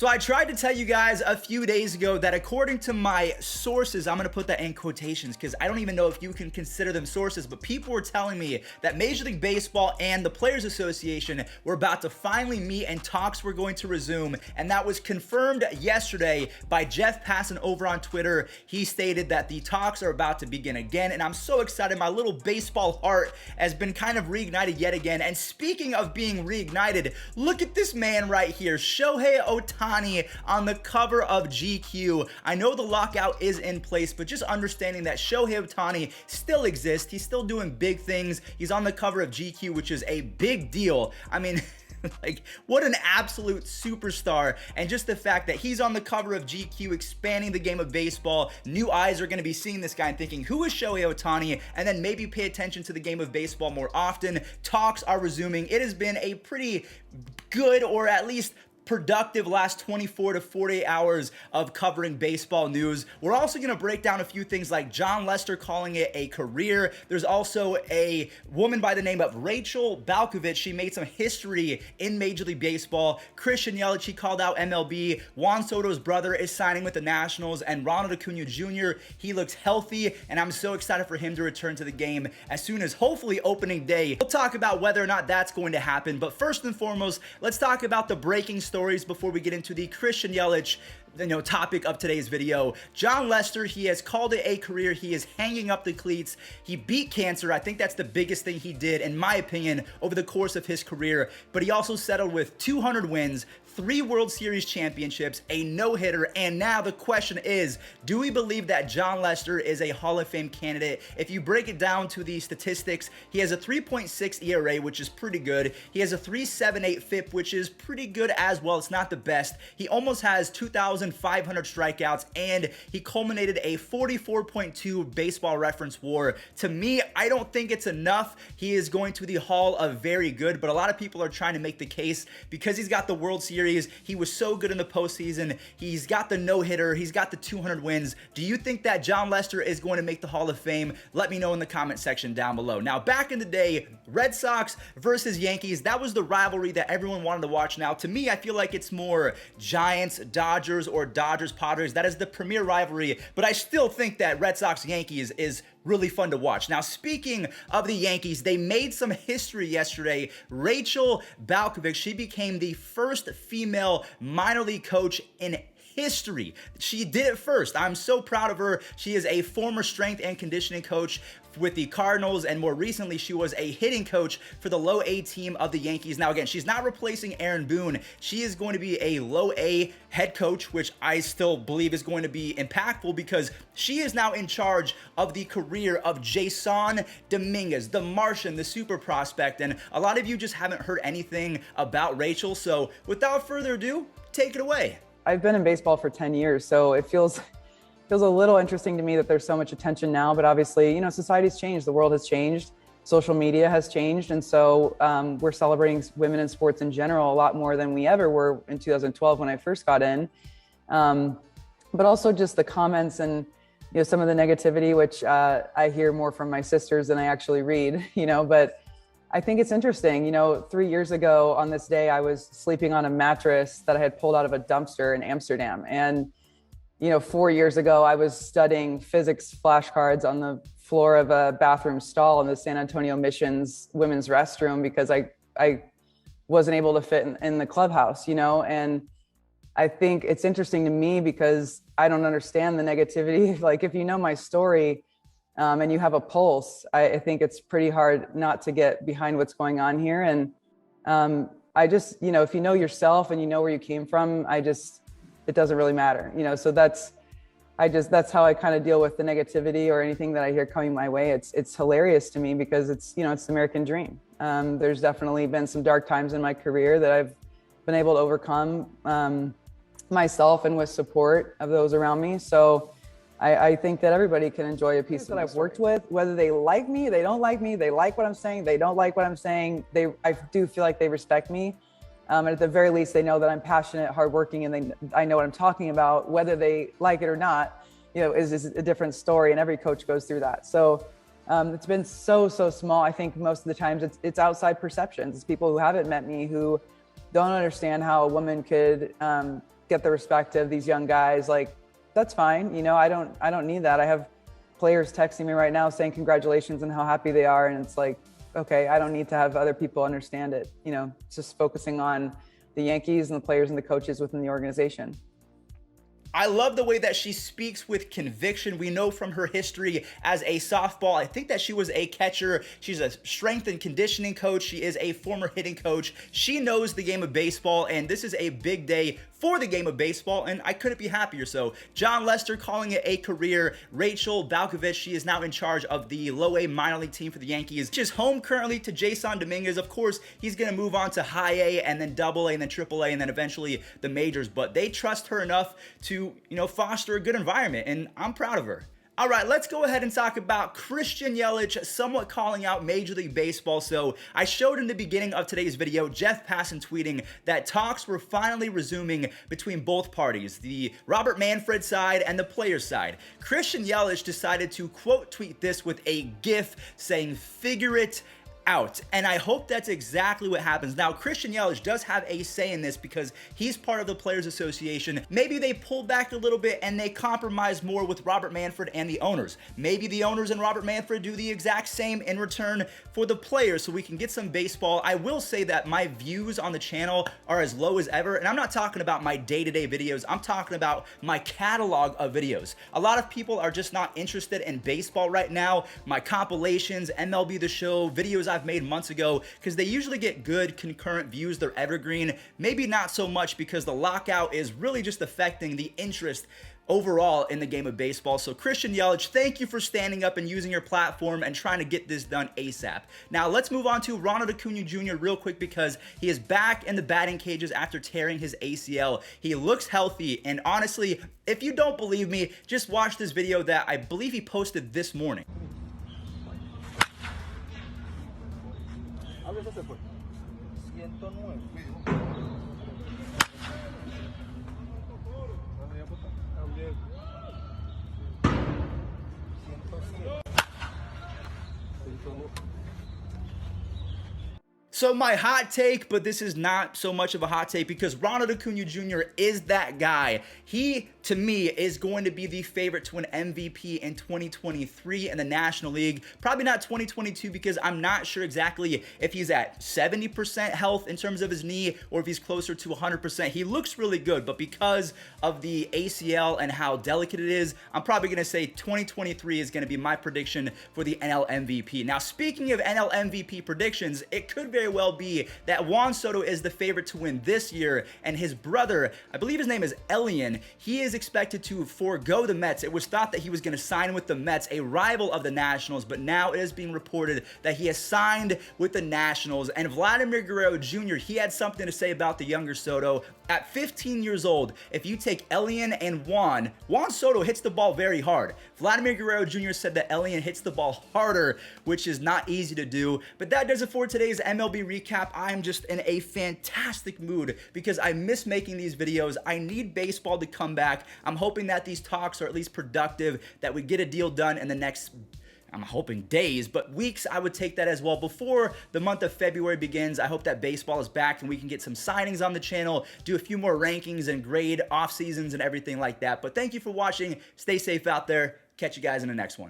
So I tried to tell you guys a few days ago that according to my sources, I'm going to put that in quotations because I don't even know if you can consider them sources, but people were telling me that Major League Baseball and the Players Association were about to finally meet and talks were going to resume. And that was confirmed yesterday by Jeff Passan over on Twitter. He stated that the talks are about to begin again. And I'm so excited. My little baseball heart has been kind of reignited yet again. And speaking of being reignited, look at this man right here, Shohei Ohtani, on the cover of GQ. I know the lockout is in place, but just understanding that Shohei Ohtani still exists. He's still doing big things. He's on the cover of GQ, which is a big deal. I mean, like, what an absolute superstar. And just the fact that he's on the cover of GQ, expanding the game of baseball. New eyes are going to be seeing this guy and thinking, who is Shohei Ohtani? And then maybe pay attention to the game of baseball more often. Talks are resuming. It has been a pretty good, or at least productive, last 24 to 48 hours of covering baseball news. We're also going to break down a few things like Jon Lester calling it a career. There's also a woman by the name of Rachel Balkovec. She made some history in Major League Baseball. Christian Yelich, he called out MLB. Juan Soto's brother is signing with the Nationals, and Ronald Acuña Jr., he looks healthy, and I'm so excited for him to return to the game as soon as hopefully opening day. We'll talk about whether or not that's going to happen, but first and foremost, let's talk about the breaking stories before we get into the Christian Yelich topic of today's video. Jon Lester, he has called it a career. He is hanging up the cleats. He beat cancer. I think that's the biggest thing he did, in my opinion, over the course of his career. But he also settled with 200 wins, 3 World Series championships, a no-hitter, and now the question is, do we believe that Jon Lester is a Hall of Fame candidate? If you break it down to the statistics, he has a 3.6 ERA, which is pretty good. He has a 3.78 FIP, which is pretty good as well. It's not the best. He almost has 2,500 strikeouts, and he culminated a 44.2 baseball reference WAR. To me, I don't think it's enough. He is going to the Hall of Very Good, but a lot of people are trying to make the case because he's got the World Series. He was so good in the postseason. He's got the no-hitter. He's got the 200 wins. Do you think that Jon Lester is going to make the Hall of Fame? Let me know in the comment section down below. Now, back in the day, Red Sox versus Yankees, that was the rivalry that everyone wanted to watch. Now, to me, I feel like it's more Giants, Dodgers, or Dodgers, Padres. That is the premier rivalry, but I still think that Red Sox, Yankees is really fun to watch. Now, speaking of the Yankees, they made some history yesterday. Rachel Balkovec, she became the first female minor league coach in history. She did it first. I'm so proud of her. She is a former strength and conditioning coach with the Cardinals, and more recently, she was a hitting coach for the low A team of the Yankees. Now, again, she's not replacing Aaron Boone. She is going to be a low A head coach, which I still believe is going to be impactful because she is now in charge of the career of Jason Dominguez, the Martian, the super prospect, and a lot of you just haven't heard anything about Rachel. So without further ado, take it away. I've been in baseball for 10 years, so it feels a little interesting to me that there's so much attention now, but obviously, society's changed, the world has changed, social media has changed, and so we're celebrating women in sports in general a lot more than we ever were in 2012 when I first got in. But also just the comments and some of the negativity, which I hear more from my sisters than I actually read, but I think it's interesting. 3 years ago on this day, I was sleeping on a mattress that I had pulled out of a dumpster in Amsterdam. And 4 years ago, I was studying physics flashcards on the floor of a bathroom stall in the San Antonio Missions women's restroom because I wasn't able to fit in the clubhouse, and I think it's interesting to me because I don't understand the negativity. Like, if you know my story and you have a pulse, I think it's pretty hard not to get behind what's going on here. And I just, if you know yourself and you know where you came from, it doesn't really matter, so that's how I kind of deal with the negativity or anything that I hear coming my way. It's hilarious to me because it's the American dream. There's definitely been some dark times in my career that I've been able to overcome myself and with support of those around me. So I think that everybody can enjoy a piece that I've worked with, whether they like me, they don't like me, they like what I'm saying, they don't like what I'm saying. I do feel like they respect me. And at the very least, they know that I'm passionate, hardworking, and I know what I'm talking about. Whether they like it or not, is a different story. And every coach goes through that. So it's been so small. I think most of the times it's outside perceptions. It's people who haven't met me who don't understand how a woman could get the respect of these young guys, like that's fine. You know, I don't need that. I have players texting me right now saying congratulations and how happy they are. And it's like, okay, I don't need to have other people understand it. You know, it's just focusing on the Yankees and the players and the coaches within the organization. I love the way that she speaks with conviction. We know from her history as a softball, I think that she was a catcher. She's a strength and conditioning coach. She is a former hitting coach. She knows the game of baseball, and this is a big day for the game of baseball, and I couldn't be happier. So John Lester calling it a career. Rachel Balkovec, she is now in charge of the low A minor league team for the Yankees. She's home currently to Jason Dominguez. Of course, he's going to move on to high A and then double A and then triple A and then eventually the majors, but they trust her enough to, you know, foster a good environment, and I'm proud of her. All right, let's go ahead and talk about Christian Yelich somewhat calling out Major League Baseball. So I showed in the beginning of today's video, Jeff Passan tweeting that talks were finally resuming between both parties, the Robert Manfred side and the players side. Christian Yelich decided to quote tweet this with a GIF saying, "Figure it out." And I hope that's exactly what happens. Now, Christian Yelich does have a say in this because he's part of the Players Association. Maybe they pulled back a little bit and they compromise more with Robert Manfred and the owners. Maybe the owners and Robert Manfred do the exact same in return for the players so we can get some baseball. I will say that my views on the channel are as low as ever, and I'm not talking about my day-to-day videos. I'm talking about my catalog of videos. A lot of people are just not interested in baseball right now. My compilations, MLB The Show, videos I've made months ago, because they usually get good concurrent views. They're evergreen. Maybe not so much because the lockout is really just affecting the interest overall in the game of baseball. So Christian Yelich, thank you for standing up and using your platform and trying to get this done ASAP. Now let's move on to Ronald Acuña Jr. real quick because he is back in the batting cages after tearing his ACL. He looks healthy, and honestly, if you don't believe me, just watch this video that I believe he posted this morning. So my hot take, but this is not so much of a hot take because Ronald Acuña Jr. is that guy. He, to me, is going to be the favorite to win MVP in 2023 in the National League. Probably not 2022 because I'm not sure exactly if he's at 70% health in terms of his knee or if he's closer to 100%. He looks really good, but because of the ACL and how delicate it is, I'm probably going to say 2023 is going to be my prediction for the NL MVP. Now, speaking of NL MVP predictions, it could very well be that Juan Soto is the favorite to win this year, and his brother, I believe his name is Elian, he is expected to forego the Mets. It was thought that he was going to sign with the Mets, a rival of the Nationals, but now it is being reported that he has signed with the Nationals. And Vladimir Guerrero Jr., he had something to say about the younger Soto. At 15 years old, if you take Elian and Juan Soto hits the ball very hard. Vladimir Guerrero Jr. said that Elian hits the ball harder, which is not easy to do. But that does it for today's MLB recap. I'm just in a fantastic mood because I miss making these videos. I need baseball to come back. I'm hoping that these talks are at least productive, that we get a deal done in the next, I'm hoping days, but weeks. I would take that as well. Before the month of February begins, I hope that baseball is back and we can get some signings on the channel, do a few more rankings and grade off seasons and everything like that. But thank you for watching. Stay safe out there. Catch you guys in the next one.